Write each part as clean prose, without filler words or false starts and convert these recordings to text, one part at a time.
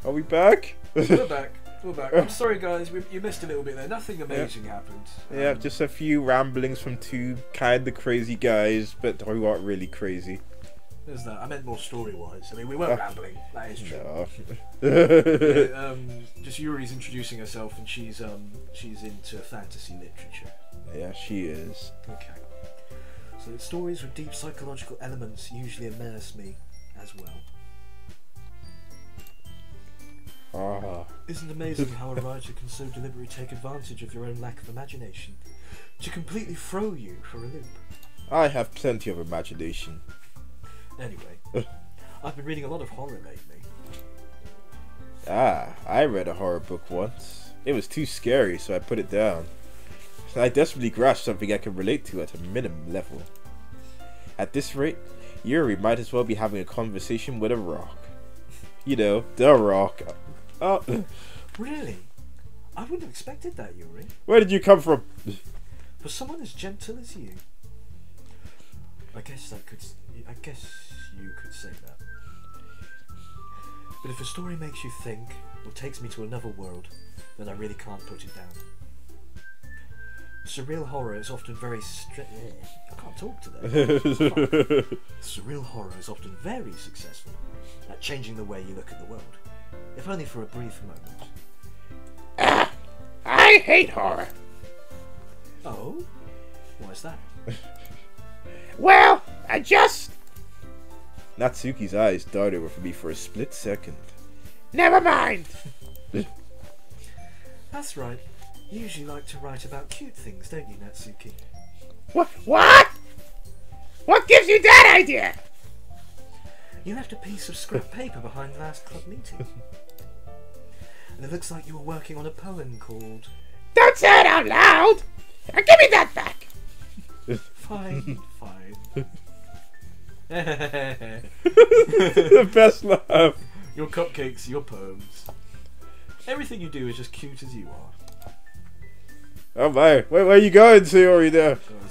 Are we back? We're back. We're back. I'm sorry, guys. You missed a little bit there. Nothing amazing happened. Yeah, just a few ramblings from two kind of crazy guys, but who aren't really crazy. There's that. I meant more story-wise. I mean, we weren't rambling. That is true. No. Just Yuri's introducing herself, and she's into fantasy literature. Yeah, she is. Okay. So stories with deep psychological elements usually immerse me as well. Isn't it amazing how a writer can so deliberately take advantage of your own lack of imagination to completely throw you for a loop? I have plenty of imagination. Anyway, I've been reading a lot of horror lately. I read a horror book once. It was too scary, so I put it down. I desperately grasped something I could relate to at a minimum level. At this rate, Yuri might as well be having a conversation with a rock. You know, the rock. Oh. Really? I wouldn't have expected that, Yuri. Where did you come from? For someone as gentle as you. I guess you could say that. But if a story makes you think, or takes me to another world, then I really can't put it down. Surreal horror is often very I can't talk today. Surreal horror is often very successful at changing the way you look at the world, if only for a brief moment. I hate horror. Oh? Why is that? Well, I just... Natsuki's eyes darted over me for a split second. Never mind. That's right. You usually like to write about cute things, don't you, Natsuki? What? What gives you that idea? You left a piece of scrap paper behind the last club meeting. And it looks like you were working on a poem called... Don't say it out loud! Give me that back! Fine. The best laugh. Your cupcakes, your poems. Everything you do is just cute as you are. Oh my, where are you going, Sayori there? Oh,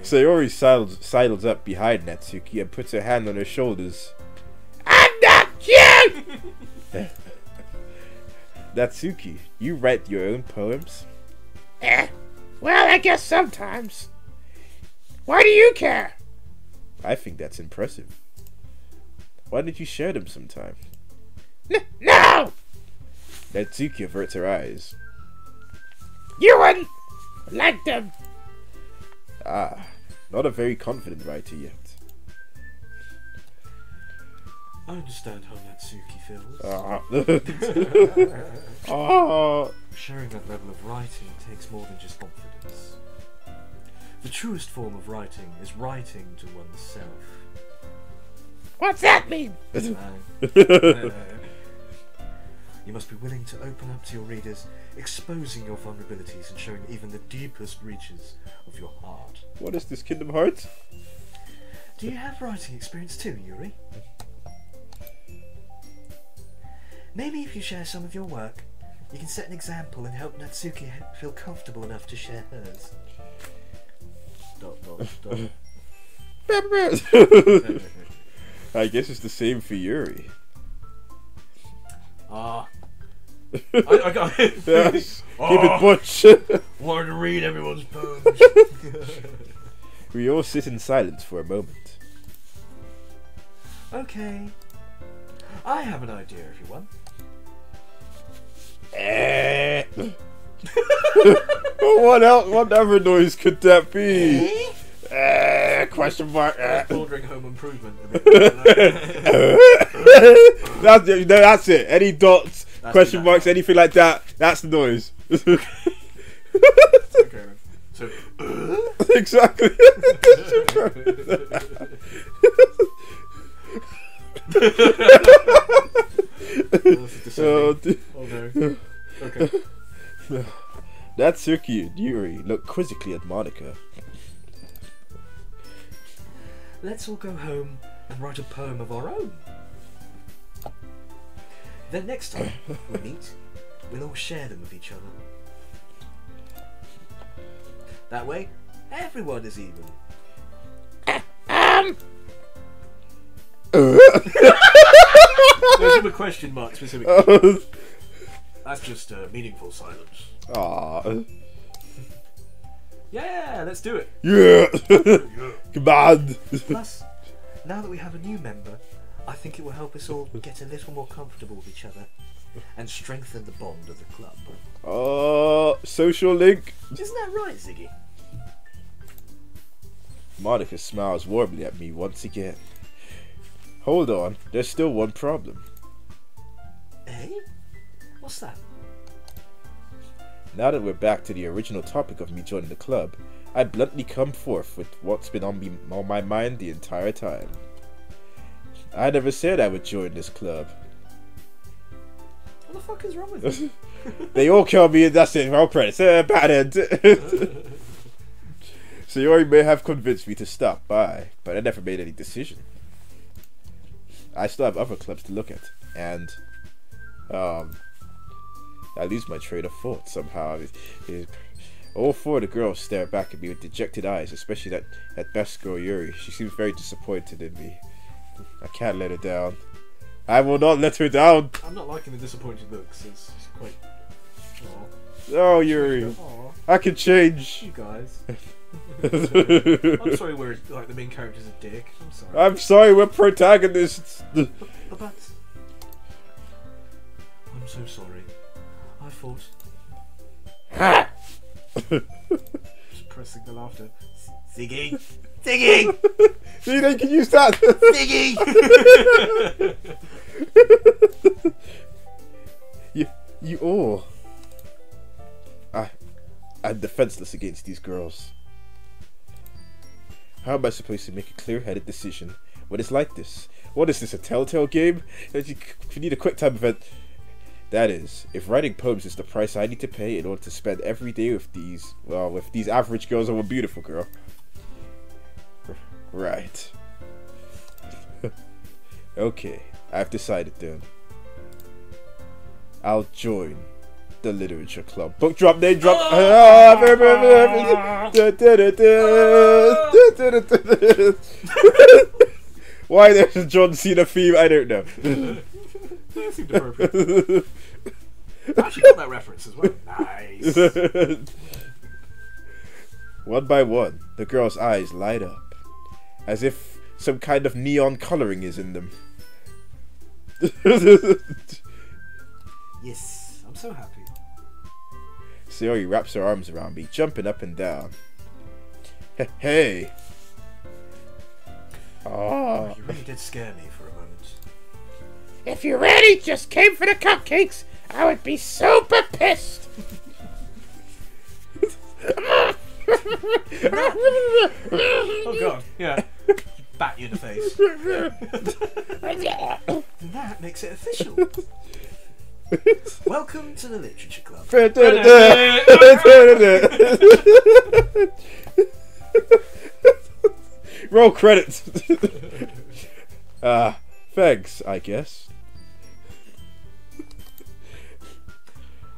Sayori sidles up behind Natsuki and puts her hand on her shoulders. I'm not cute! Natsuki, you write your own poems? Well, I guess sometimes. Why do you care? I think that's impressive. Why don't you share them sometime? No! Natsuki averts her eyes. You wouldn't like them. Not a very confident writer yet. I understand how Natsuki feels. Sharing that level of writing takes more than just confidence. The truest form of writing is writing to oneself. What's that mean? You must be willing to open up to your readers, exposing your vulnerabilities and showing even the deepest reaches of your heart. What is this, Kingdom Hearts? Do you have writing experience too, Yuri? Maybe if you share some of your work, you can set an example and help Natsuki feel comfortable enough to share hers. ... I guess it's the same for Yuri. I got it. Yes. Keep it butch. Wanted to read everyone's poems. We all sit in silence for a moment. Okay. I have an idea if you want. What else? What other noise could that be? Question mark. Bordering home improvement. That's it. Any dots, question marks, anything like that, that's the noise. Okay, then. So, exactly. Oh no. Okay. Natsuki and Yuri look quizzically at Monica. Let's all go home and write a poem of our own. Then next time we meet, we'll all share them with each other. That way, everyone is even. There's a question mark specifically. Oh. That's just meaningful silence. Aw. Yeah, let's do it. Yeah. Come on. Plus, now that we have a new member, I think it will help us all get a little more comfortable with each other and strengthen the bond of the club. Oh, social link. Isn't that right, Ziggy? Monica smiles warmly at me once again. Hold on, there's still one problem. Eh? What's that? Now that we're back to the original topic of me joining the club, I bluntly come forth with what's been on my mind the entire time. I never said I would join this club. What the fuck is wrong with you? They all call me, and that's it, all credits. Bad end. Sayori may have convinced me to stop by, but I never made any decision. I still have other clubs to look at, and I lose my train of thought somehow. All four of the girls stare back at me with dejected eyes, especially that best girl Yuri. She seems very disappointed in me. I can't let her down. I will not let her down. I'm not liking the disappointed looks. It's quite. Aww. Oh, Yuri. Aww. I can change. You guys. I'm sorry we're like the main character's a dick. I'm sorry. I'm sorry we're protagonists. But I'm so sorry. I thought. Suppressing the laughter. Ziggy! Ziggy! See, they can use that! Ziggy! you all. I'm defenseless against these girls. How am I supposed to make a clear-headed decision when it's like this? What is this, a telltale game? If you need a quick time event. That is, if writing poems is the price I need to pay in order to spend every day with these average girls or a beautiful girl. Right. Okay, I've decided then. I'll join the literature club. Book drop, name drop. Why there's a John Cena theme? I don't know. That seemed appropriate. I actually got that reference as well. Nice. One by one, the girl's eyes light up, as if some kind of neon coloring is in them. Yes, I'm so happy. Sayori wraps her arms around me, jumping up and down. Hey! Oh, you really did scare me for a moment. If you really just came for the cupcakes, I would be super pissed. Oh god, yeah. Bat you in the face. That makes it official. Welcome to the Literature Club. Roll credits. Thanks, I guess.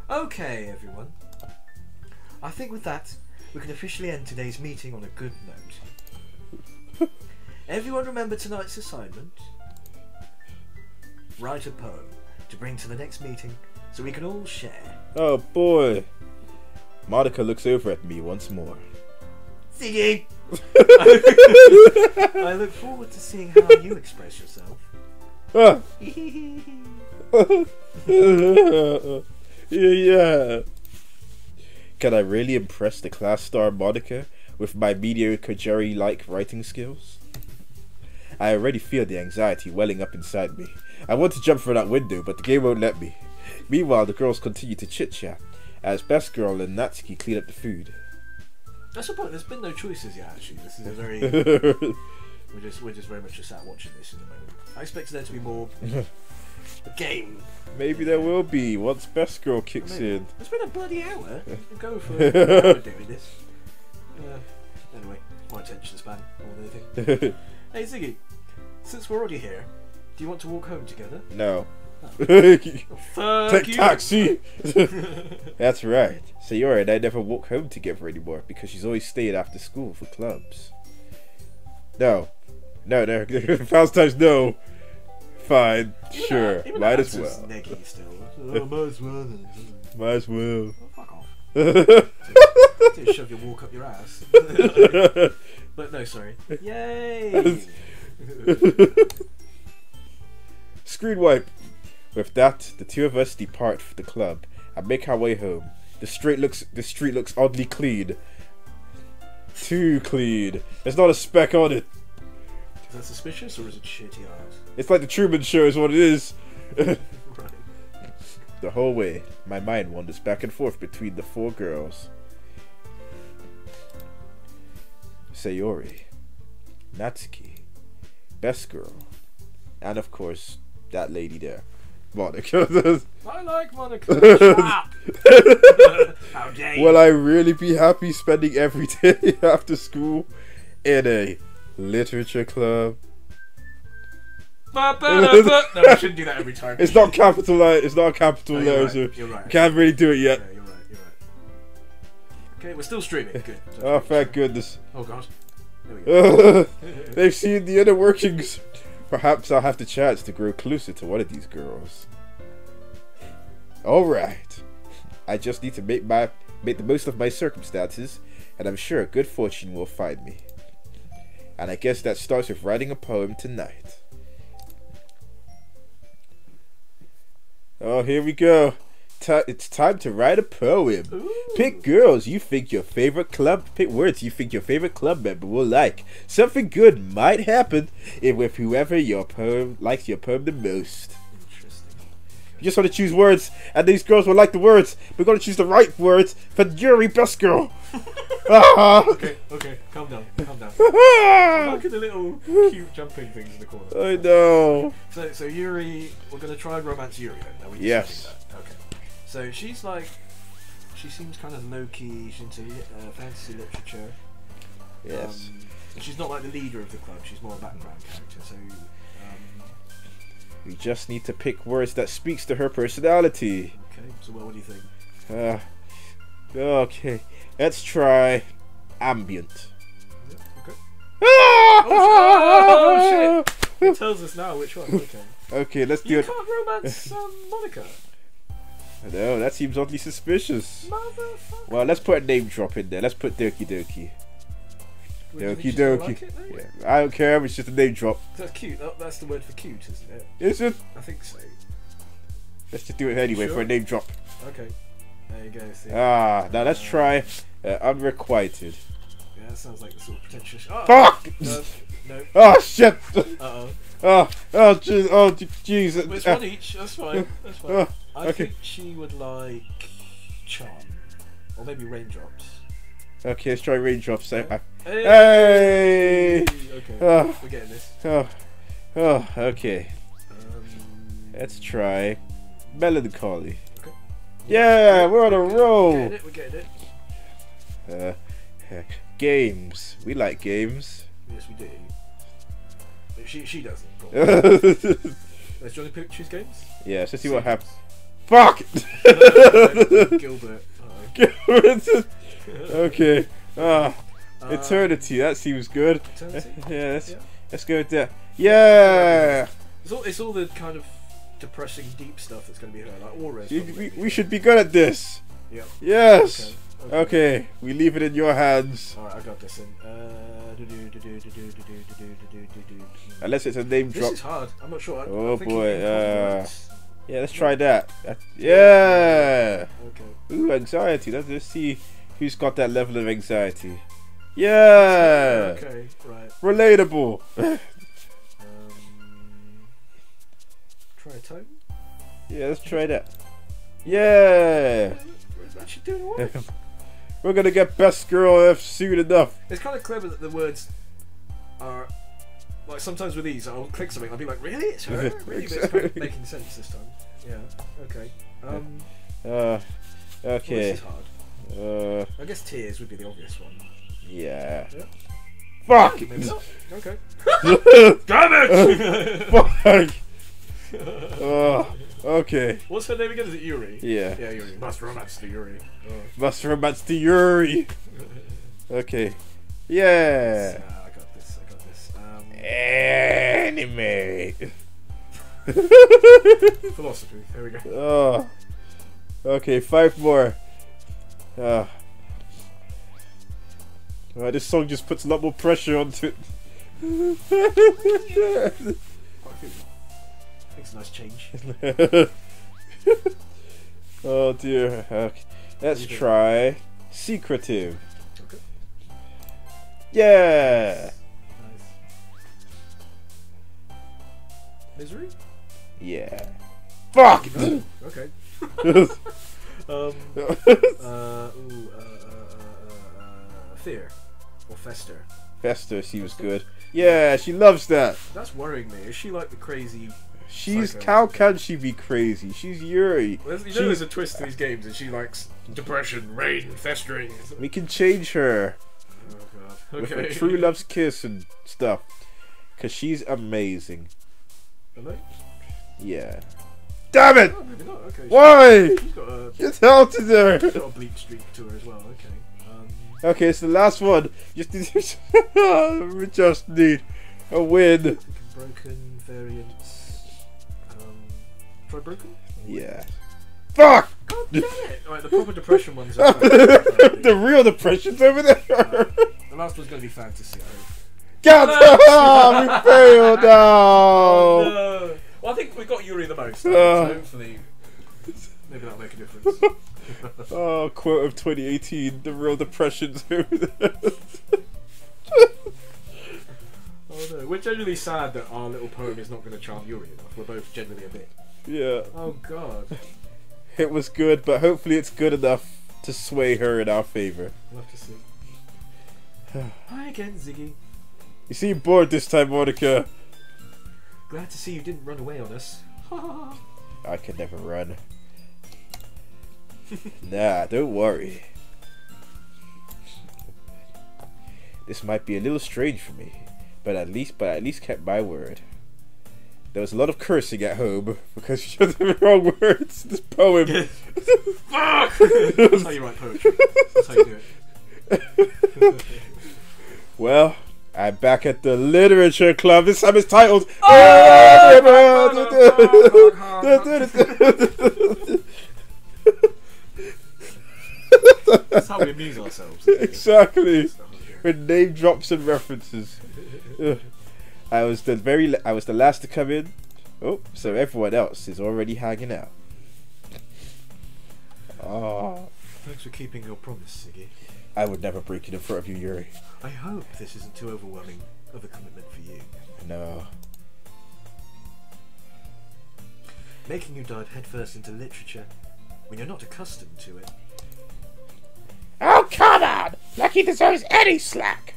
Okay, everyone. I think with that, we can officially end today's meeting on a good note. Everyone remember tonight's assignment? Write a poem to bring to the next meeting so we can all share. Oh boy. Monica looks over at me once more. Ziggy! I look forward to seeing how you express yourself. Yeah. Can I really impress the class star Monica with my mediocre Jerry-like writing skills? I already feel the anxiety welling up inside me. I want to jump from that window, but the game won't let me. Meanwhile, the girls continue to chit-chat as Best Girl and Natsuki clean up the food. That's the point. There's been no choices yet. Actually, this is a very we're just very much just sat watching this at the moment. I expected there to be more game. Maybe there will be once Best Girl kicks in. It's been a bloody hour. We'll go for an hour doing this. Anyway, my attention span more than anything. Hey Ziggy, since we're already here, do you want to walk home together? No. Oh. Take taxi! That's right. Sayori and I never walk home together anymore because she's always staying after school for clubs. No. Valentine's, no. fine. Sure. Even Might that as answer's well. neggy still. Oh, might as well then. Might as well. Oh, fuck off. Just shove your walk up your ass. But no, sorry. Yay! Screen wipe. With that, the two of us depart the club and make our way home. The street looks oddly clean. Too clean. There's not a speck on it. Is that suspicious or is it shitty eyes? It's like the Truman Show is what it is. Right. The whole way, my mind wanders back and forth between the four girls. Sayori, Natsuki, Best Girl, and of course, that lady there, Monica. I like Monica. Shut up. How dare you? Will I really be happy spending every day after school in a literature club? No, we shouldn't do that every time. It's not capitalized. It's not capital No, letters. you're right. You're right. Can't really do it yet. Yeah, you're right. Okay, we're still streaming. Good. Oh, thank goodness. Oh god. There we go. They've seen the inner workings. Perhaps I'll have the chance to grow closer to one of these girls. Alright. I just need to make the most of my circumstances, and I'm sure good fortune will find me. And I guess that starts with writing a poem tonight. Oh, here we go. It's time to write a poem. Ooh. Pick girls you think your favorite club. Pick words you think your favorite club member will like. Something good might happen with whoever your poem likes your poem the most. Interesting. You just want to choose words, and these girls will like the words. We're going to choose the right words for Yuri Best Girl. Okay, calm down. Look at the little cute jumping things in the corner. I know. So Yuri, we're gonna try and romance Yuri then. Are we Yes. that? Okay. So she seems kind of low key. She's into fantasy literature. Yes. She's not like the leader of the club. She's more a background character. So We just need to pick words that speaks to her personality. okay. So what do you think? Okay. Let's try ambient. Yeah, okay. Oh shit! It tells us now which one. Okay. Okay, let's do You it. can't romance Monica. No, that seems oddly suspicious. Motherfucker. Well, let's put a name drop in there. Let's put Doki Doki. Doki Doki. Like it, though? Yeah, I don't care. It's just a name drop. That's cute. That's the word for cute, isn't it? Is it? I think so. Let's just do it anyway Sure. for a name drop. Okay. There you go. See. Now let's try unrequited. Yeah, that sounds like the sort of pretentious. Oh, Fuck! No. Oh shit! Uh-oh. Oh jeez! Oh jeez! It's one each. That's fine. That's fine. Oh, I okay. think she would like charm, or maybe raindrops. Okay, let's try raindrops. Hey! Hey! Okay. Oh. We're getting this. Oh, okay. Let's try melancholy. Okay. Yeah, we're on a roll. We're getting it. Games. We like games. Yes, we do. But she doesn't. Yes, Let's join the choose games. let's see what happens. Fuck! Gilbert. Okay. Eternity. That seems good. Eternity? Yeah, let's go with that. Yeah. It's all the kind of depressing, deep stuff that's going to be her, like auras. We should be good at this. Yeah. Yes. Okay. Okay. We leave it in your hands. Alright, I got this in. Unless it's a name This drop. is hard. I'm not sure. Oh, I'm thinking boy, in words. Yeah, let's try that. Yeah. Okay. Ooh, anxiety. Let's see who's got that level of anxiety. Yeah. Okay, right. Relatable. Try a tone. Yeah, let's try that. Yeah. We're actually doing alright. We're gonna get best girl soon enough. It's kind of clever that the words are like sometimes with these I'll click something I'll be like, really, it's her, really, but it's kind of making sense this time. Yeah. Okay. Okay. Well, this is hard. I guess tears would be the obvious one. Yeah. Yeah. Fuck. Maybe not. Okay. Damn it! Fuck. Okay. What's her name again? Is it Yuri? Yeah. Yeah, Yuri. Must romance to Yuri. Oh. Must romance to Yuri. Okay. Yeah. I got this. Anime. Philosophy. There we go. Oh. Okay, 5 more. This song just puts a lot more pressure onto it. I think it's a nice change. Oh dear. Okay. Let's try secretive. Okay. Yeah. Nice. Misery? Yeah. Fuck. Okay. Fear or fester. Fester, she was good. Yeah, she loves that. That's worrying me. Is she like the crazy? She's psycho? how can she be crazy? She's Yuri. Well, you know there's a twist to these games, and she likes depression, rage, festering. We can change her Oh god. with Okay. her true love's kiss and stuff, cause she's amazing. Hello? Yeah. Damn it! Oh, maybe not. Okay. Why? She's got a, Get out of there! she's got a bleak streak to her as well. Okay. Okay, it's the last one. We just need a win. Broken variants. Try broken. Yeah. Fuck! God damn it! Alright, the proper depression ones are. The real depression's over there. The last one's gonna be fantasy. I hope. God, we failed now. No. Well, I think we got Yuri the most. So hopefully, maybe that'll make a difference. Oh, quote of 2018: the real depression's over there. Oh no, we're genuinely sad that our little poem is not going to charm Yuri enough. We're both generally a bit. Yeah, Oh god. it was good, but hopefully it's good enough to sway her in our favor. We'll have to see. Hi again, Ziggy. You seem bored this time, Monica. Glad to see you didn't run away on us. I could never run. Nah, don't worry. This might be a little strange for me, but at least kept my word. There was a lot of cursing at home because you chose the wrong words in this poem. Fuck! That's how you write poetry. That's how you do it. Well, I'm back at the literature club. This time it's titled. That's how we amuse ourselves. Exactly. With name drops and references. I was the last to come in. Oh, so everyone else is already hanging out. Oh, Thanks for keeping your promise, Ziggy. I would never break it in front of you, Yuri. I hope this isn't too overwhelming of a commitment for you. No. Making you dive headfirst into literature when you're not accustomed to it. Oh, come on! Like he deserves any slack!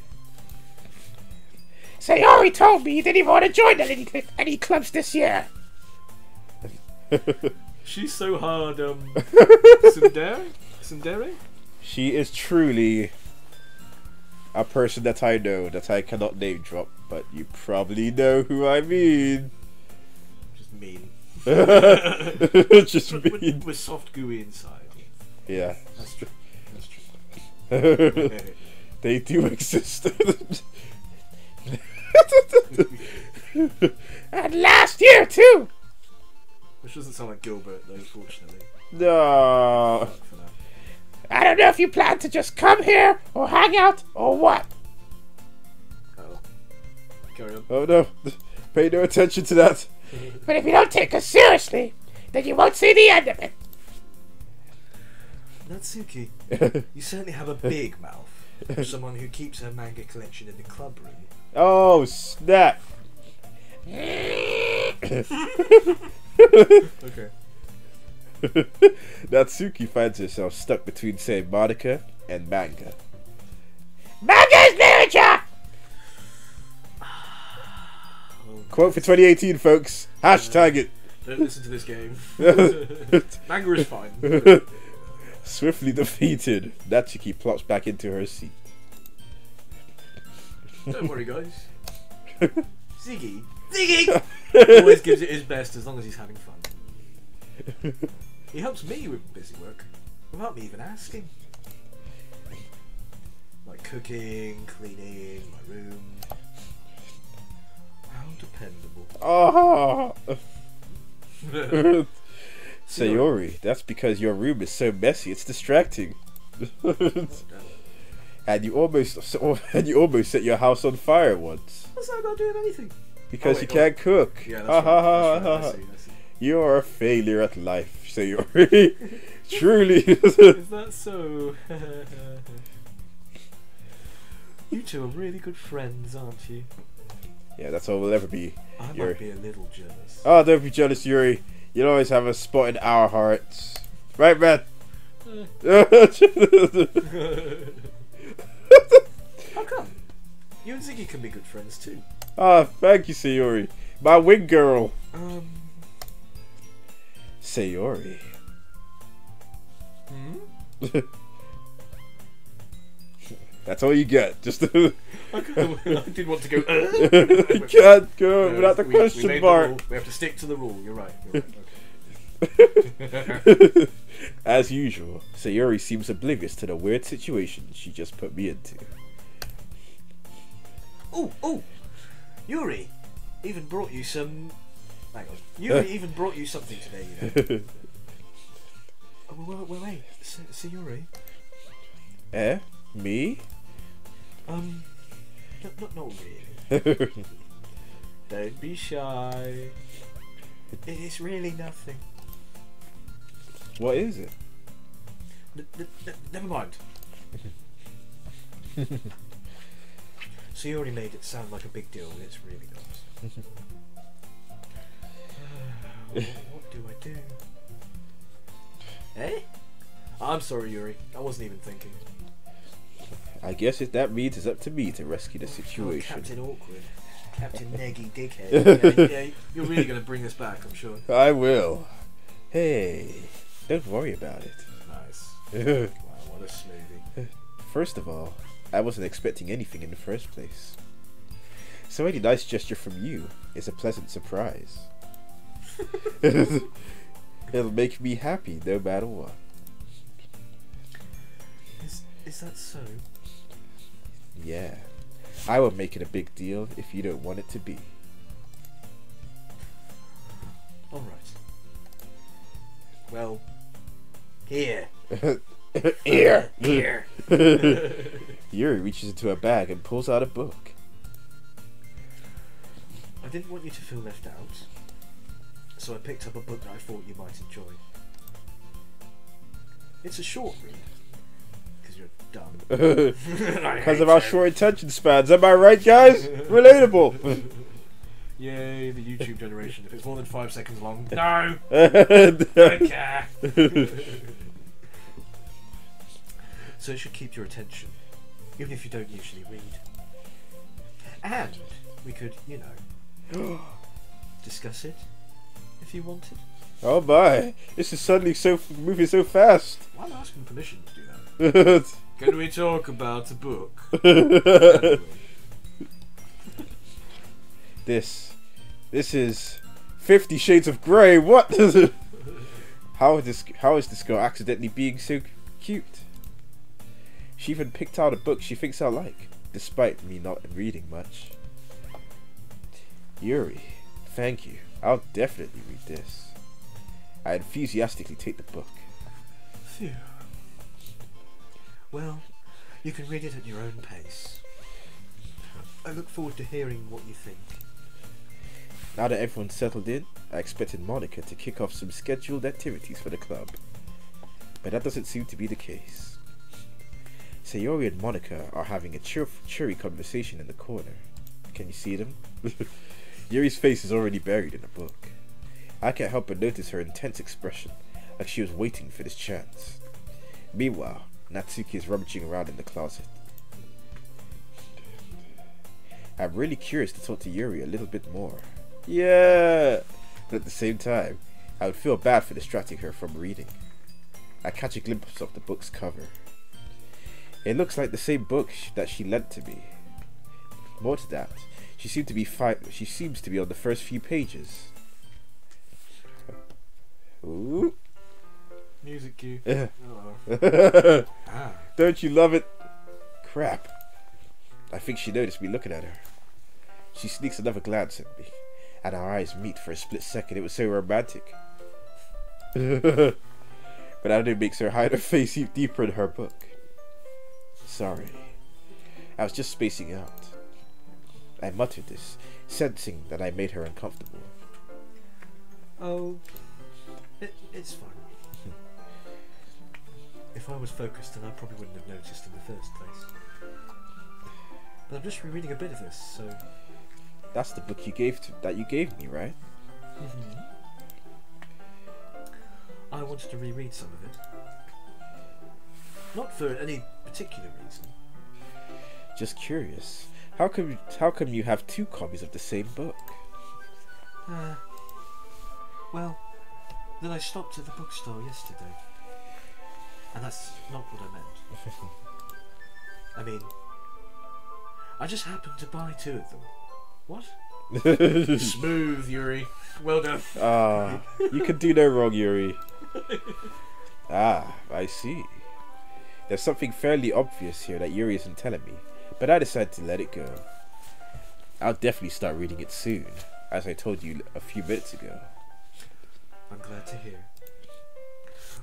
Sayori told me he didn't even want to join any clubs this year. She's so hard, Tsundere? She is truly a person that I know that I cannot name drop, but you probably know who I mean. Just mean. Just mean. We're soft, gooey inside. Yeah. That's true. That's true. They do exist. And last year, too! Which doesn't sound like Gilbert, though, fortunately. No. For now. I don't know if you plan to just come here, or hang out, or what. Oh. Carry on. Oh no. Pay no attention to that. But if you don't take us seriously, then you won't see the end of it. Natsuki, you certainly have a big mouth. For someone who keeps her manga collection in the club room. Oh, snap. Okay. Natsuki finds herself stuck between, say, Monica and manga. Manga is literature! Quote for 2018, folks. Hashtag it. Don't listen to this game. Manga is fine. Swiftly defeated, Natsuki plops back into her seat. Don't worry, guys. Ziggy always gives it his best as long as he's having fun. He helps me with busy work without me even asking. Like cooking, cleaning, my room. How dependable. Oh. Sayori, that's because your room is so messy, it's distracting. and you almost set your house on fire once. What's that about doing anything? Because you can't cook. Yeah, that's right. I see. You are a failure at life, Sayori. Truly. Is that so? You two are really good friends, aren't you? Yeah, that's all we'll ever be. I might be a little jealous. Oh, don't be jealous, Yuri. You'll always have a spot in our hearts. Right, man? How come? You and Ziggy can be good friends too. Ah, thank you, Sayori. My wing girl. Sayori. That's all you get. Just I did want to go. You can't go without the question mark. We have to stick to the rule. You're right. Okay. As usual, Sayori seems oblivious to the weird situation she just put me into. Oh! Yuri even brought you some. Hang on. Yuri even brought you something today, you know. Oh, wait. Sayori? Me? Not really. Don't be shy. It is really nothing. What is it? Never mind. So you already made it sound like a big deal, it's really not. What do I do? Eh? I'm sorry, Yuri. I wasn't even thinking. I guess that means it's up to me to rescue the situation. Captain Awkward. Captain Neggy Dickhead. Yeah, you're really going to bring this back, I'm sure. I will. Hey, don't worry about it. Nice. Wow, what a smoothie. First of all, I wasn't expecting anything in the first place. So any nice gesture from you is a pleasant surprise. It'll make me happy no matter what. Is that so? Yeah. I will make it a big deal if you don't want it to be. Alright. Well, here. Here. Here. Yuri reaches into a bag and pulls out a book. I didn't want you to feel left out, so I picked up a book that I thought you might enjoy. It's a short read, because you're dumb. Because of our short attention spans, am I right, guys? Relatable. Yay, the YouTube generation. If it's more than 5 seconds long, no! Don't care! So it should keep your attention, even if you don't usually read. And we could, you know, discuss it, if you wanted. Oh my, this is suddenly moving so fast. Well, I'm asking permission to do that. Can we talk about the book? This is 50 Shades of Grey. What? How is this girl accidentally being so cute? She even picked out a book she thinks I like, despite me not reading much. Yuri, thank you. I'll definitely read this. I enthusiastically take the book. Phew. Well, you can read it at your own pace. I look forward to hearing what you think. Now that everyone's settled in, I expected Monica to kick off some scheduled activities for the club. But that doesn't seem to be the case. Sayori and Monica are having a cheery conversation in the corner. Can you see them? Yuri's face is already buried in the book. I can't help but notice her intense expression, like she was waiting for this chance. Meanwhile, Natsuki is rummaging around in the closet. I'm really curious to talk to Yuri a little bit more. Yeah! But at the same time, I would feel bad for distracting her from reading. I catch a glimpse of the book's cover. It looks like the same book that she lent to me. More to that, she seems to be on the first few pages. Ooh. Music cue. Don't you love it? Crap. I think she noticed me looking at her. She sneaks another glance at me. and our eyes meet for a split second. It was so romantic. But Anu makes her hide her face deeper in her book. Sorry. I was just spacing out. I muttered this, sensing that I made her uncomfortable. Oh, it's fine. If I was focused, then I probably wouldn't have noticed in the first place. But I'm just rereading a bit of this, so... That's the book you gave me, right? Mm-hmm. I wanted to reread some of it. Not for any particular reason. Just curious. How come you have 2 copies of the same book? Well, then I stopped at the bookstore yesterday. And that's not what I meant. I mean, I just happened to buy 2 of them. What? Smooth, Yuri. Well done. Ah, you can do no wrong, Yuri. Ah, I see. There's something fairly obvious here that Yuri isn't telling me, but I decided to let it go. I'll definitely start reading it soon, as I told you a few minutes ago. I'm glad to hear.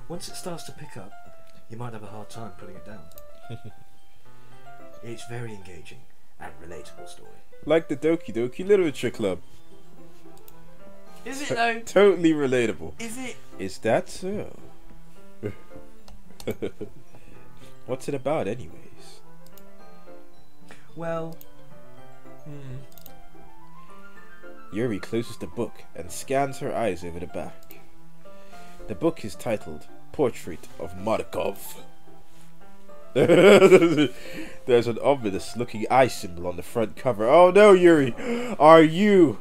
Once it starts to pick up, you might have a hard time putting it down. It's very engaging and relatable story. Like the Doki Doki Literature Club. Is it though? Totally relatable. Is it? Is that so? What's it about anyways? Well... Yuri closes the book and scans her eyes over the back. The book is titled Portrait of Markov. There's an ominous looking eye symbol on the front cover. Oh no, Yuri! Are you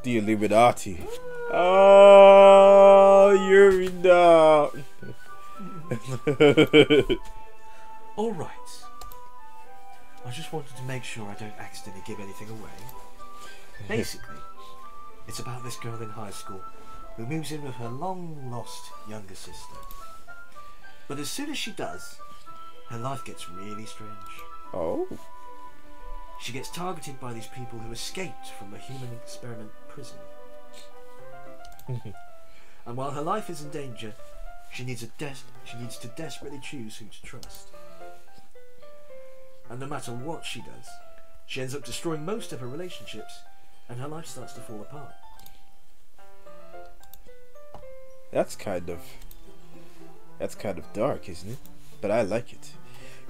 the Illuminati? Oh, Yuri, no! Alright. I just wanted to make sure I don't accidentally give anything away. Basically, it's about this girl in high school who moves in with her long-lost younger sister. But as soon as she does, her life gets really strange. Oh? She gets targeted by these people who escaped from a human experiment prison. And while her life is in danger, she needs to desperately choose who to trust. And no matter what she does, she ends up destroying most of her relationships, and her life starts to fall apart. That's kind of dark, isn't it? But I like it.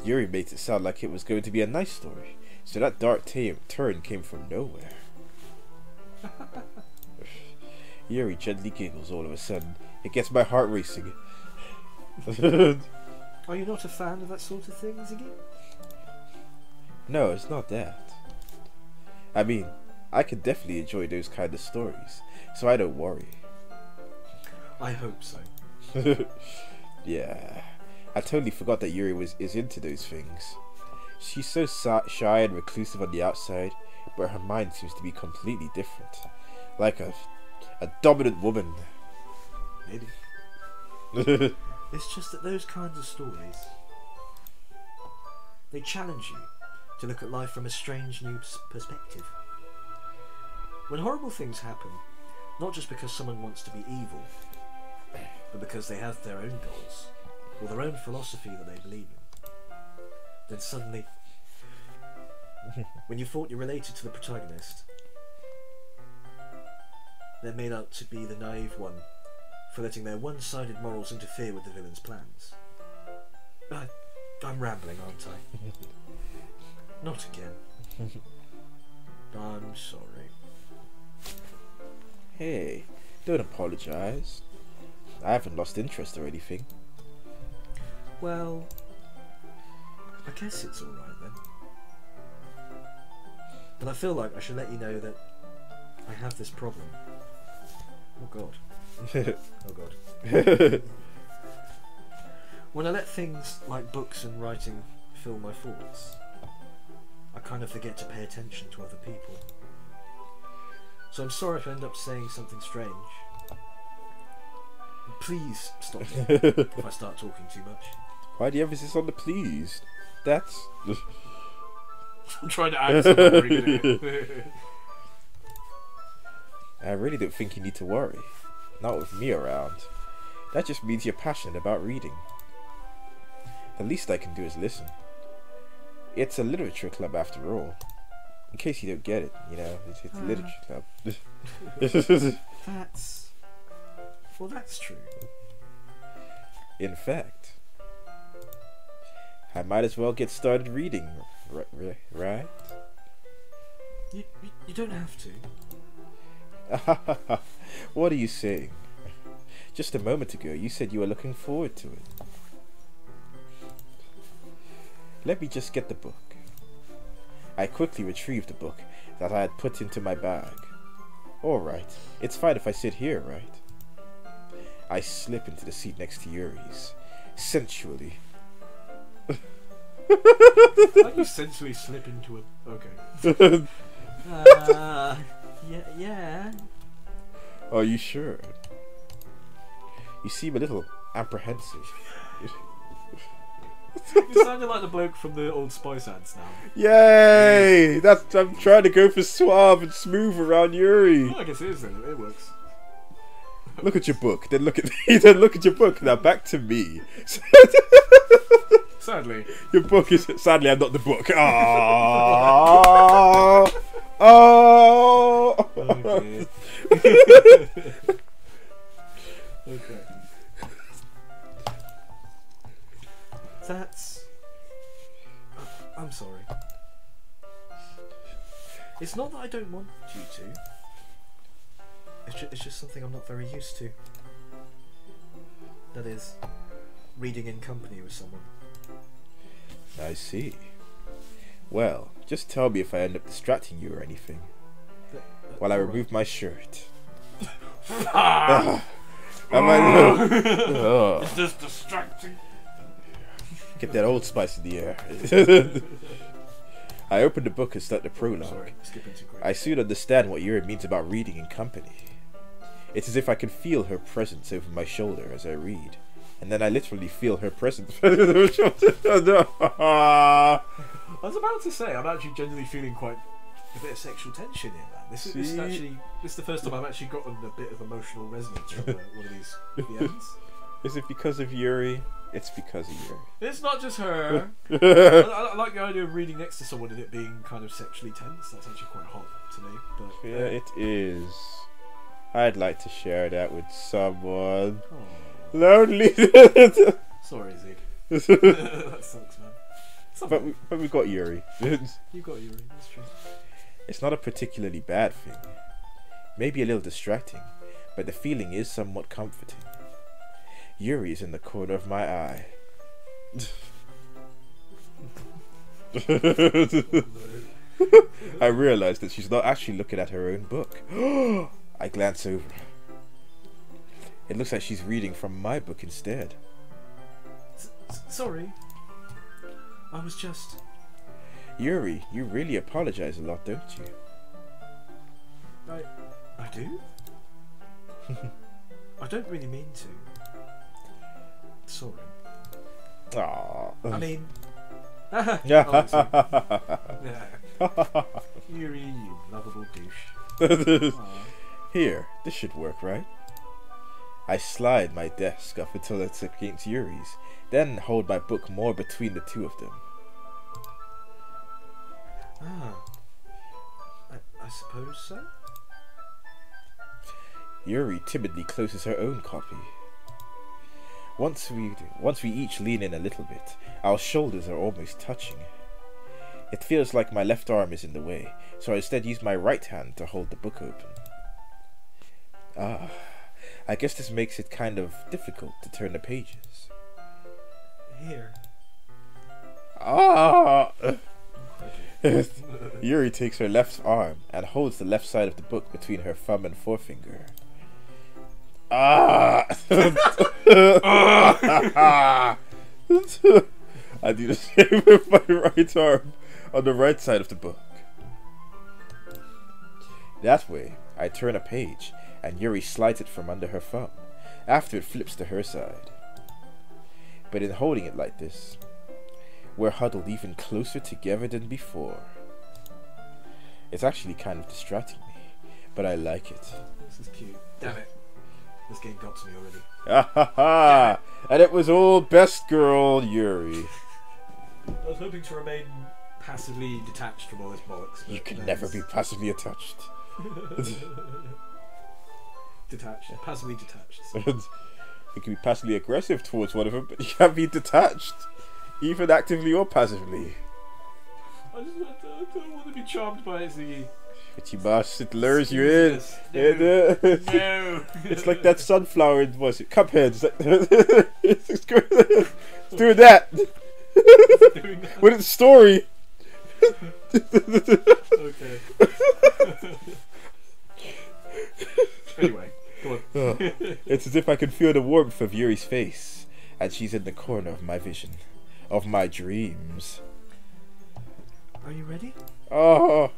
Yuri makes it sound like it was going to be a nice story, so that dark turn came from nowhere. Yuri gently giggles all of a sudden. It gets my heart racing. Are you not a fan of that sort of thing, Ziggy? No, it's not that. I mean, I can definitely enjoy those kind of stories, so I don't worry. I hope so. Yeah, I totally forgot that Yuri is into those things. She's so shy and reclusive on the outside, but her mind seems to be completely different. Like a dominant woman. Maybe. It's just that those kinds of stories, they challenge you to look at life from a strange new perspective. When horrible things happen, not just because someone wants to be evil, but because they have their own goals, or their own philosophy that they believe in, then suddenly, when you thought you related to the protagonist, they're made out to be the naive one for letting their one-sided morals interfere with the villain's plans. I'm rambling, aren't I? Not again. I'm sorry. Hey, don't apologize. I haven't lost interest or anything. Well, I guess it's alright then. But I feel like I should let you know that I have this problem. Oh god. Oh god. When I let things like books and writing fill my thoughts, I kind of forget to pay attention to other people. So I'm sorry if I end up saying something strange. Please stop me if I start talking too much. Why the emphasis on the please? That's... I'm trying to act so I'm very good at it. I really don't think you need to worry. Not with me around. That just means you're passionate about reading. The least I can do is listen. It's a literature club after all. In case you don't get it, you know, it's a literature club. That's true. In fact, I might as well get started reading, right? You don't have to. What are you saying? Just a moment ago, you said you were looking forward to it. Let me just get the book. I quickly retrieved the book that I had put into my bag. Alright, it's fine if I sit here, right? I slip into the seat next to Yuri's, sensually. Like you sensually slip into a... Okay. Yeah. Are you sure? You seem a little apprehensive. You sounded like the bloke from the Old Spice ads now. Yay! I'm trying to go for suave and smooth around Yuri. Well, I guess it is then. It works. Look at your book. Then look at your book. Now back to me. Sadly, your book is. Sadly, I'm not the book. Oh. okay. Okay. I'm sorry. It's not that I don't want you to. It's just something I'm not very used to. That is, reading in company with someone. I see. Well, just tell me if I end up distracting you or anything. While I remove my shirt. Am I? It's just distracting. Get that Old Spice in the air. I open the book and start the prologue. Sorry, skipping too quick. I soon understand what Yuri means about reading in company. It's as if I can feel her presence over my shoulder as I read. And then I literally feel her presence over my shoulder. I was about to say, I'm actually genuinely feeling quite a bit of sexual tension in that. This is the first time I've actually gotten a bit of emotional resonance from one of these VMs. Is it because of Yuri? It's because of Yuri. It's not just her. I like the idea of reading next to someone and it being kind of sexually tense. That's actually quite hot to me. But yeah, it is. I'd like to share that with someone. Aww. Lonely. Sorry, Zig. That sucks, man. But we got Yuri. You got Yuri. That's true. It's not a particularly bad thing. Maybe a little distracting, but the feeling is somewhat comforting. Yuri is in the corner of my eye. I realize that she's not actually looking at her own book. I glance over. It looks like she's reading from my book instead. Sorry. I was just... Yuri, you really apologize a lot, don't you? I do? I don't really mean to. Sorry. Aww. I mean... Yeah. Yuri, you lovable douche. Here, this should work, right? I slide my desk up until it's against Yuri's, then hold my book more between the two of them. I suppose so. Yuri timidly closes her own copy. Once we each lean in a little bit, our shoulders are almost touching. It feels like my left arm is in the way, so I instead use my right hand to hold the book open. I guess this makes it kind of difficult to turn the pages. Here. Yuri takes her left arm and holds the left side of the book between her thumb and forefinger. I do the same with my right arm on the right side of the book. That way, I turn a page and Yuri slides it from under her thumb, after it flips to her side. But in holding it like this, we're huddled even closer together than before. It's actually kind of distracting me, but I like it. This is cute. Damn it. This game got to me already. Ha ha ha! And it was all best girl Yuri. I was hoping to remain passively detached from all this bollocks. You can never be passively attached. Detached. Passively detached. You can be passively aggressive towards one of them, but you can't be detached. Even actively or passively. I don't want to be charmed by it, Ziggy. But you must, it lures you in. No. No. It's like that sunflower in, what's it, Cuphead. It's doing that. Doing that. With its story. Okay. Anyway, go on. Oh, it's as if I can feel the warmth of Yuri's face, and she's in the corner of my vision, of my dreams. Are you ready? Oh,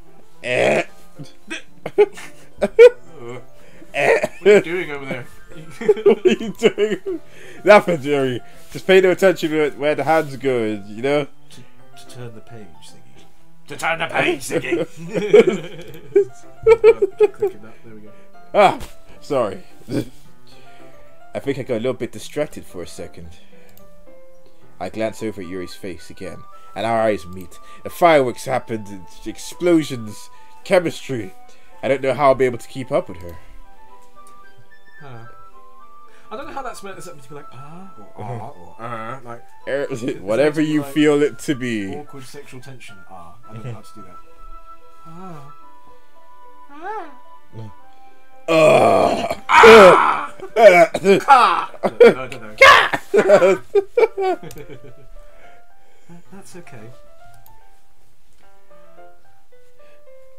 What are you doing over there? What are you doing? Nothing, Yuri. Just pay no attention to where the hands go, you know? To turn the page, Ziggy. To turn the page, Ziggy! Clicking that. There we go. Ah, sorry. I think I got a little bit distracted for a second. I glance over at Yuri's face again, and our eyes meet. The fireworks happened, explosions, chemistry. I don't know how I'll be able to keep up with her. I don't know how that's meant to be like or like Whatever you like feel it to be. awkward sexual tension. I don't know how to do that. No, I don't know. That's okay.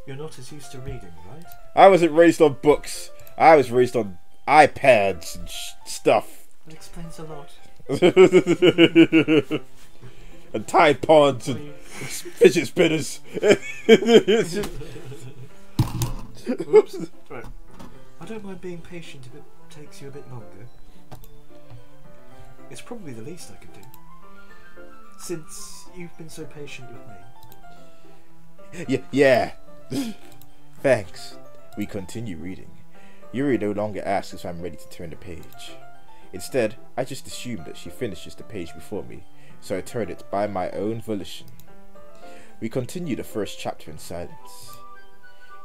You're not as used to reading, right? I wasn't raised on books. I was raised on iPads and stuff. That explains a lot. And Tide Pods and fidget spinners. Oops. Right. I don't mind being patient if it takes you a bit longer. It's probably the least I could do. Since you've been so patient with me. Yeah. Thanks. We continue reading. Yuri no longer asks if I'm ready to turn the page. Instead, I just assume that she finishes the page before me, so I turn it by my own volition. We continue the first chapter in silence.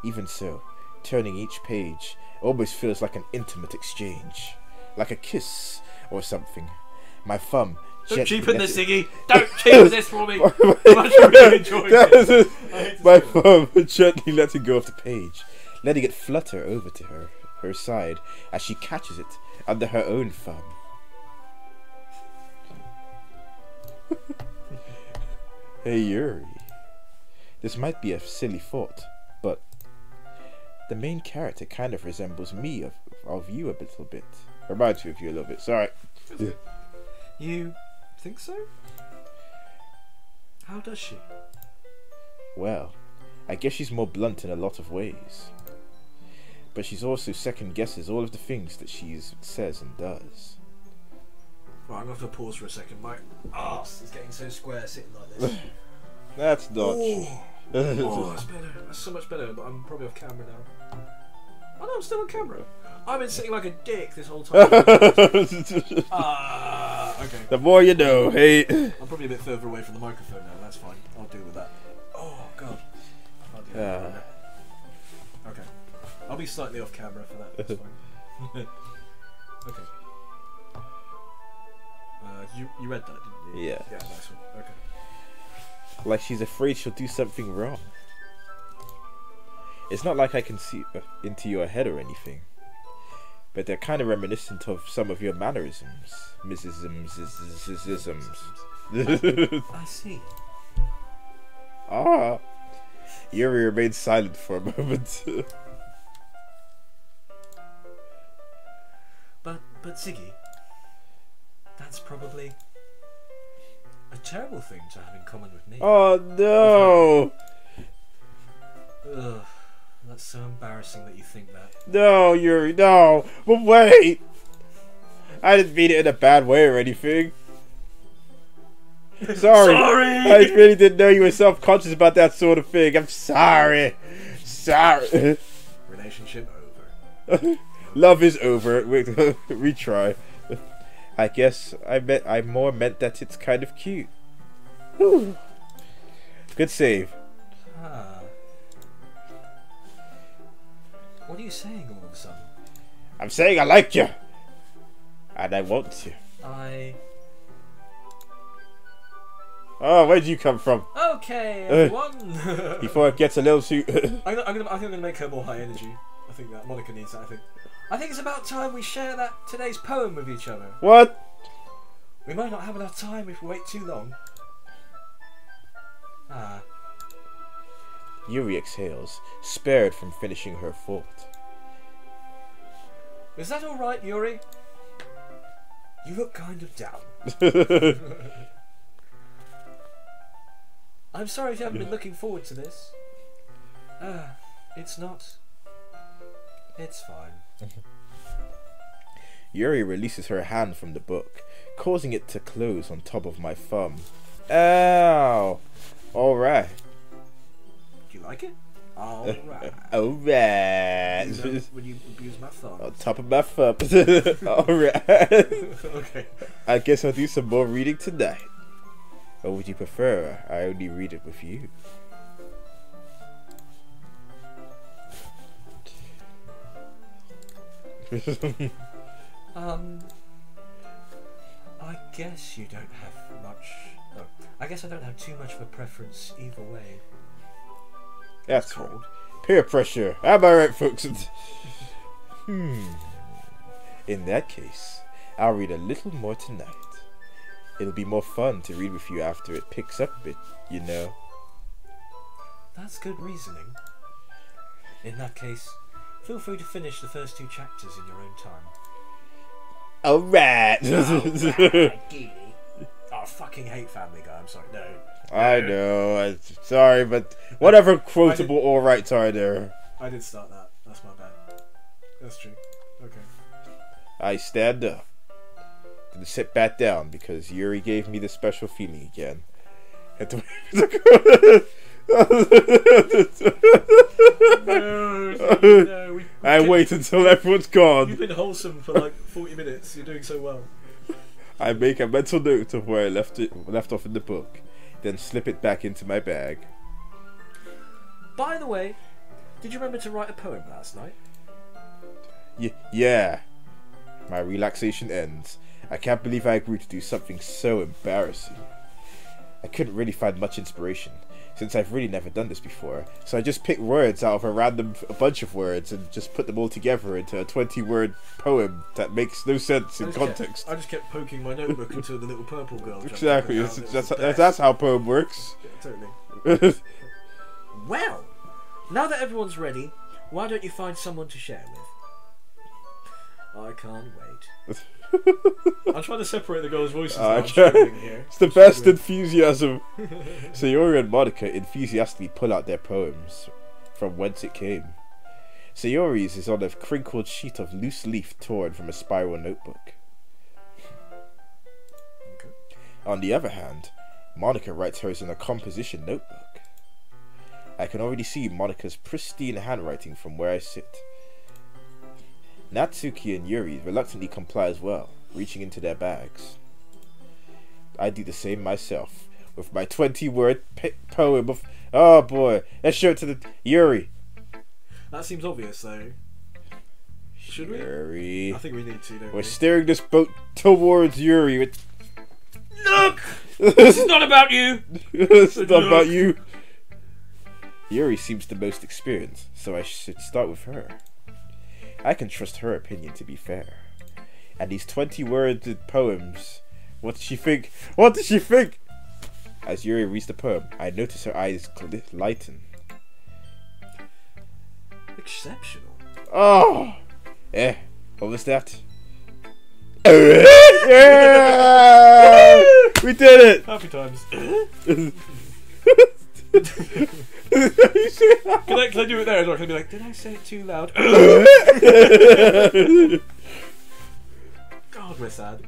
Even so, turning each page almost feels like an intimate exchange, like a kiss or something. My thumb Don't gently cheapen let this, it- Ziggy! Don't cheapen this for me! I'm actually really enjoying it. My thumb gently letting go of the page, letting it flutter over to her side as she catches it under her own thumb. Hey Yuri, this might be a silly thought, but the main character kind of resembles me of you a little bit. Reminds me of you a little bit, sorry. You think so? How does she? Well, I guess she's more blunt in a lot of ways. But she's also second guesses all of the things that she says and does. Right, I'm going to have to pause for a second. My arse is getting so square sitting like this. That's not Oh, that's better. That's so much better, but I'm probably off camera now. Oh no, I'm still on camera. I've been sitting like a dick this whole time. Okay. The more you know, hey. I'm probably a bit further away from the microphone now. That's fine. I'll deal with that. Oh god. I'll deal with that. Okay. I'll be slightly off camera for that. That's fine. Okay. You read that, didn't you? Yeah. Yeah, nice one. Okay. Like she's afraid she'll do something wrong. It's not like I can see into your head or anything, but they're kind of reminiscent of some of your mannerisms, Mrs.isms. I see. Ah. Yuri remains silent for a moment. But Ziggy, that's probably a terrible thing to have in common with me. Oh no! Ugh, that's so embarrassing that you think that. No, Yuri, no! But wait! I didn't mean it in a bad way or anything. Sorry! I really didn't know you were self-conscious about that sort of thing. I'm sorry! Sorry! Relationship over. Love is over. Wait, retry. I guess I more meant that it's kind of cute. Whew. Good save. Ah. What are you saying all of a sudden? I'm saying I like you. And I want to. Oh, where'd you come from? Okay, everyone. Before it gets a little too... I think I'm gonna make her more high energy. I think that Monica needs that. I think it's about time we share today's poem with each other. What? We might not have enough time if we wait too long. Ah. Yuri exhales, spared from finishing her thought. Is that all right, Yuri? You look kind of down. I'm sorry if you haven't been looking forward to this. It's not. It's fine. Yuri releases her hand from the book, causing it to close on top of my thumb. Ow! Alright. Do you like it? Alright. Alright. When you abuse my thumb. On top of my thumb. Alright. Okay. I guess I'll do some more reading tonight. Or would you prefer I only read it with you? I guess you don't have much... No, I guess I don't have too much of a preference either way. That's cold. Peer pressure. Am I right, folks? In that case, I'll read a little more tonight. It'll be more fun to read with you after it picks up a bit, you know. That's good reasoning. In that case, feel free to finish the first 2 chapters in your own time. Alright! I fucking hate Family Guy, I'm sorry. No. I know, I'm sorry, but whatever quotable alrights are there. I did start that. That's my bad. That's true. Okay. I stand up. Then sit back down because Yuri gave me the special feeling again. No, I wait until everyone's gone. You've been wholesome for like 40 minutes. You're doing so well. I make a mental note of where I left off in the book, then slip it back into my bag. By the way, did you remember to write a poem last night? Yeah. My relaxation ends. I can't believe I agreed to do something so embarrassing. I couldn't really find much inspiration, since I've really never done this before, so I just picked words out of a bunch of words and just put them all together into a 20-word poem that makes no sense in context. I just kept poking my notebook until the little purple girl jumped Exactly, up and down. that's how poem works. Yeah, totally. Well, now that everyone's ready, why don't you find someone to share with? I can't wait. I'm trying to separate the girls' voices. Here. It's the best enthusiasm. Sayori and Monica enthusiastically pull out their poems from whence it came. Sayori's is on a crinkled sheet of loose leaf torn from a spiral notebook. Okay. On the other hand, Monica writes hers in a composition notebook. I can already see Monica's pristine handwriting from where I sit. Natsuki and Yuri reluctantly comply as well, reaching into their bags. I do the same myself, with my 20-word poem of... Oh boy, let's show it to the... Yuri! That seems obvious though. Should we? Yuri... I think we need to, don't we? We're steering this boat towards Yuri. Look! This is not about you! It's not about you! Yuri seems the most experienced, so I should start with her. I can trust her opinion to be fair. And these 20-worded poems... What does she think? What does she think? As Yuri reads the poem, I notice her eyes lighten. Exceptional. Oh! What was that? Yeah! We did it! Happy times. Can I do it there as well? Can I be like, did I say it too loud? God, we're sad.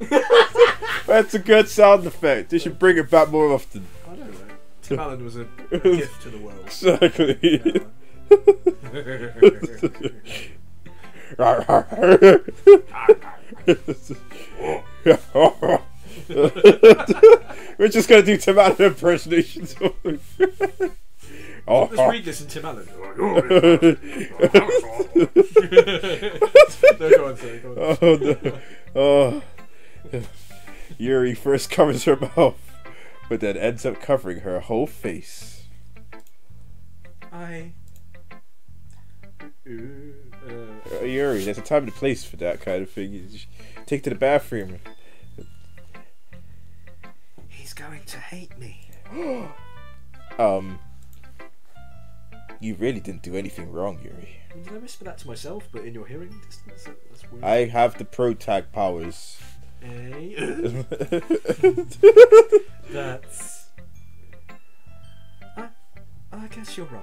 That's a good sound effect. They should bring it back more often. I don't know. Tim Allen was a gift to the world. Exactly. We're just gonna do Tim Allen impersonations. Let's read this in Tim Allen. No, go on, sorry, go on. Oh no. Oh. Yuri first covers her mouth, but then ends up covering her whole face. Yuri, there's a time and a place for that kind of thing. You just take to the bathroom. He's going to hate me. You really didn't do anything wrong, Yuri. Did I whisper that to myself, but in your hearing distance? That's weird. I have the pro tag powers. That's... I guess you're right.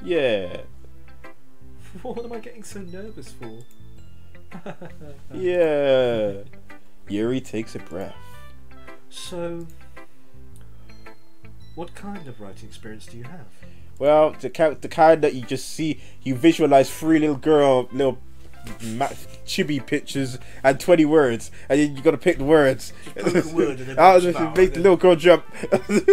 Yeah. What am I getting so nervous for? Yeah. Yuri takes a breath. So, what kind of writing experience do you have? Well, the kind that you just see, you visualize 3 little chibi pictures and 20 words, and then you got to pick the words. Just a word and then make the little girl jump. I think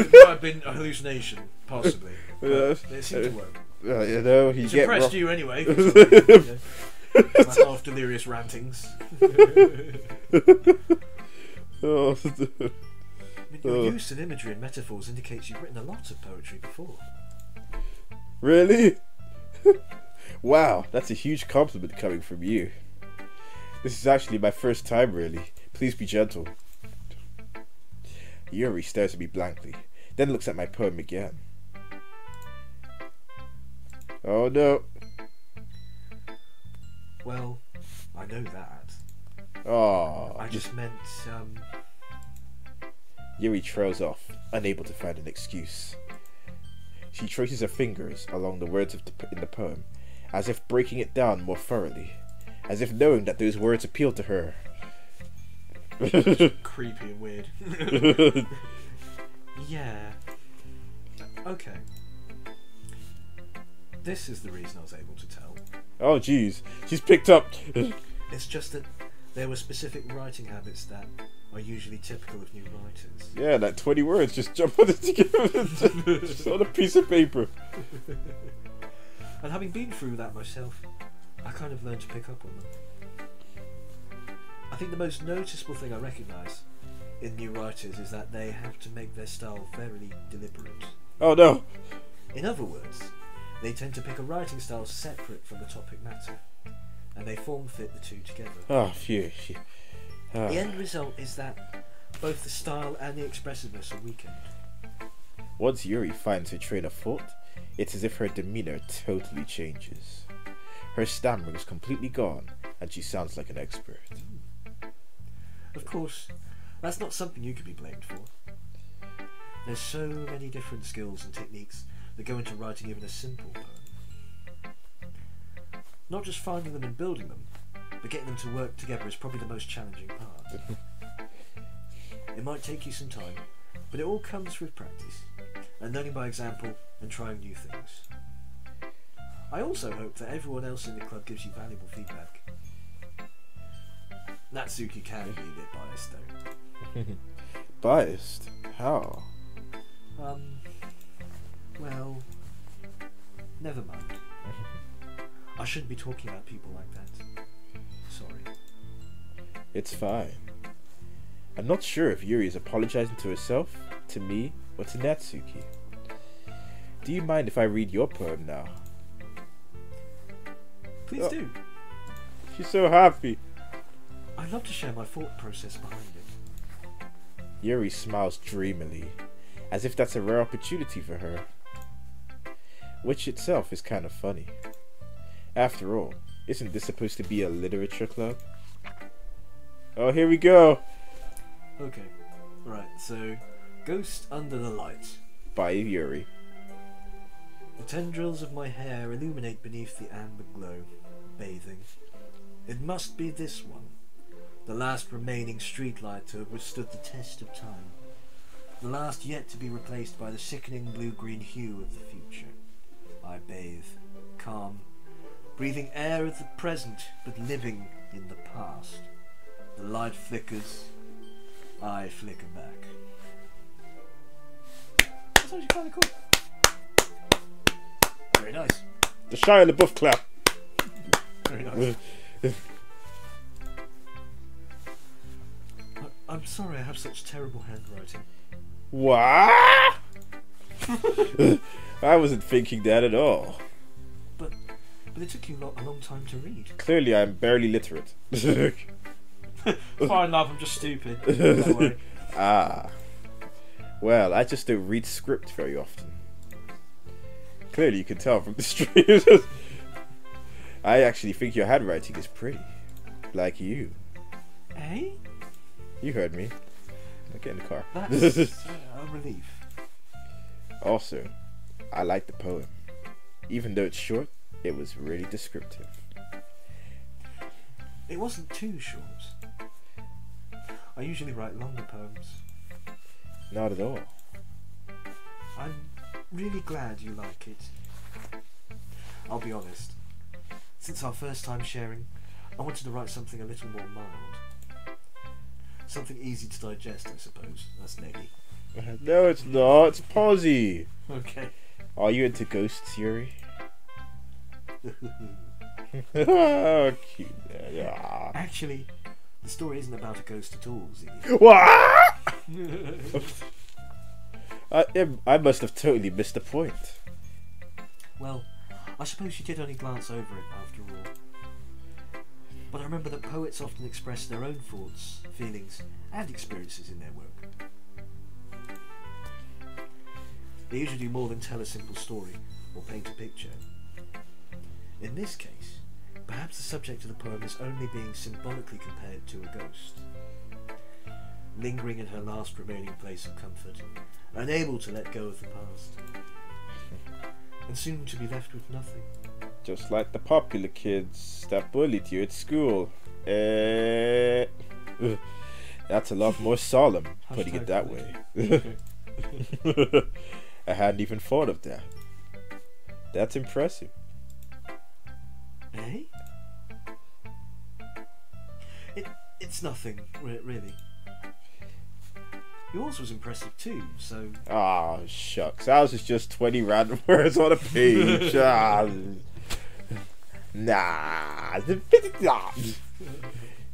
it might have been a hallucination, possibly. It seemed to work. You know, It's impressed you anyway. My half delirious rantings. Oh, I mean, your use of imagery and metaphors indicates you've written a lot of poetry before. really? Wow, that's a huge compliment coming from you. This is actually my first time, really. Please be gentle. Yuri stares at me blankly, then looks at my poem again. Oh no. Well, I know that. Oh. I just meant, Yuri trails off, unable to find an excuse. She traces her fingers along the words in the poem, as if breaking it down more thoroughly, as if knowing that those words appeal to her. creepy and weird. Yeah. Okay. This is the reason I was able to tell. Oh jeez, she's picked up. It's just that there were specific writing habits that are usually typical of new writers. Yeah, like 20 words, just jump on it together, just on a piece of paper. And having been through that myself, I kind of learned to pick up on them. I think the most noticeable thing I recognise in new writers is that they have to make their style fairly deliberate. Oh no. In other words, they tend to pick a writing style separate from the topic matter, and they form fit the two together. Oh, phew. The end result is that both the style and the expressiveness are weakened. Once Yuri finds her train of thought, it's as if her demeanour totally changes. Her stammering is completely gone, and she sounds like an expert. Of course, that's not something you could be blamed for. There's so many different skills and techniques that go into writing even a simple poem. Not just finding them and building them, but getting them to work together is probably the most challenging part. It might take you some time, but it all comes with practice, and learning by example and trying new things. I also hope that everyone else in the club gives you valuable feedback. Natsuki can be a bit biased though. Biased? How? Well, never mind. I shouldn't be talking about people like that. Sorry. It's fine. I'm not sure if Yuri is apologizing to herself, to me, or to Natsuki. Do you mind if I read your poem now? Please do. She's so happy. I'd love to share my thought process behind it. Yuri smiles dreamily, as if that's a rare opportunity for her. Which itself is kind of funny. After all, isn't this supposed to be a literature club? Oh, here we go! Okay, right, so Ghost Under the Light. By Yuri. The tendrils of my hair illuminate beneath the amber glow, bathing. It must be this one, the last remaining streetlight to have withstood the test of time, the last yet to be replaced by the sickening blue-green hue of the future. I bathe, calm, breathing air of the present, but living in the past. The light flickers, I flicker back. That's actually kind of cool. Very nice. The Shia LaBeouf clap. Very nice. I'm sorry I have such terrible handwriting. What? I wasn't thinking that at all. But it took you a long time to read. Clearly, I'm barely literate. Fine enough, I'm just stupid. Don't worry. Ah. Well, I just don't read script very often. Clearly, you can tell from the streams. I actually think your handwriting is pretty. Like you. Eh? You heard me. Now get in the car. That's a relief. Also, I like the poem. Even though it's short, it was really descriptive. It wasn't too short. I usually write longer poems. Not at all. I'm really glad you like it. I'll be honest. Since our first time sharing, I wanted to write something a little more mild. Something easy to digest, I suppose. That's Neggy. No, it's not. It's Posy. Okay. Are you into ghosts, Yuri? Oh, cute. Yeah. Actually, the story isn't about a ghost at all, Ziggy. What? I must have totally missed the point. Well, I suppose you did only glance over it after all. But I remember that poets often express their own thoughts, feelings, and experiences in their work. They usually do more than tell a simple story or paint a picture. In this case, perhaps the subject of the poem is only being symbolically compared to a ghost, lingering in her last remaining place of comfort, unable to let go of the past, and soon to be left with nothing. Just like the popular kids that bullied you at school. That's a lot more solemn, putting it that way. I hadn't even thought of that. That's impressive. Eh? It's nothing, really. Yours was impressive too, so... Ah, shucks. Ours is just 20 random words on a page. Nah.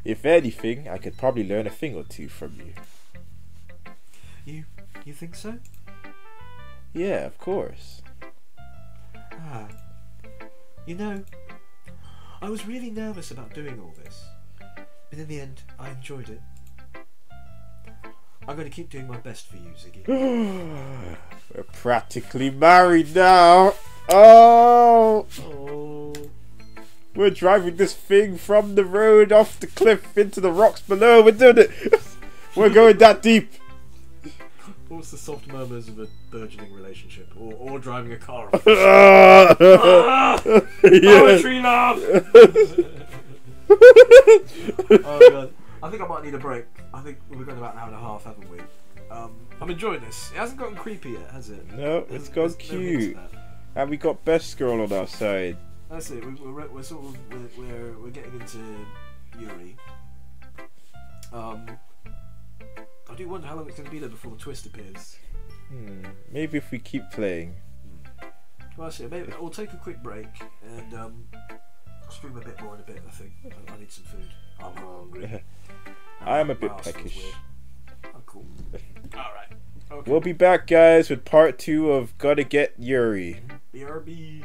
If anything, I could probably learn a thing or two from you. You think so? Yeah, of course. Ah. You know, I was really nervous about doing all this, but in the end, I enjoyed it. I'm going to keep doing my best for you, Ziggy. We're practically married now. Oh! We're driving this thing from the road off the cliff into the rocks below. We're doing it. We're going that deep. What's the soft murmurs of a burgeoning relationship, or driving a car? Poetry love. Oh god, I think I might need a break. I think we've got about an hour and a half, haven't we? I'm enjoying this. It hasn't gotten creepy yet, has it? No, it's gone cute. And we got Best Girl on our side. That's it. We're sort of we're getting into Yuri. I do wonder how long it's going to be there before the twist appears. Maybe if we keep playing. Well, that's it. Maybe we'll take a quick break and stream a bit more in a bit. I think I need some food. I'm hungry. I am a bit peckish. Oh, cool. All right. Okay. We'll be back, guys, with part 2 of Gotta Get Yuri. BRB.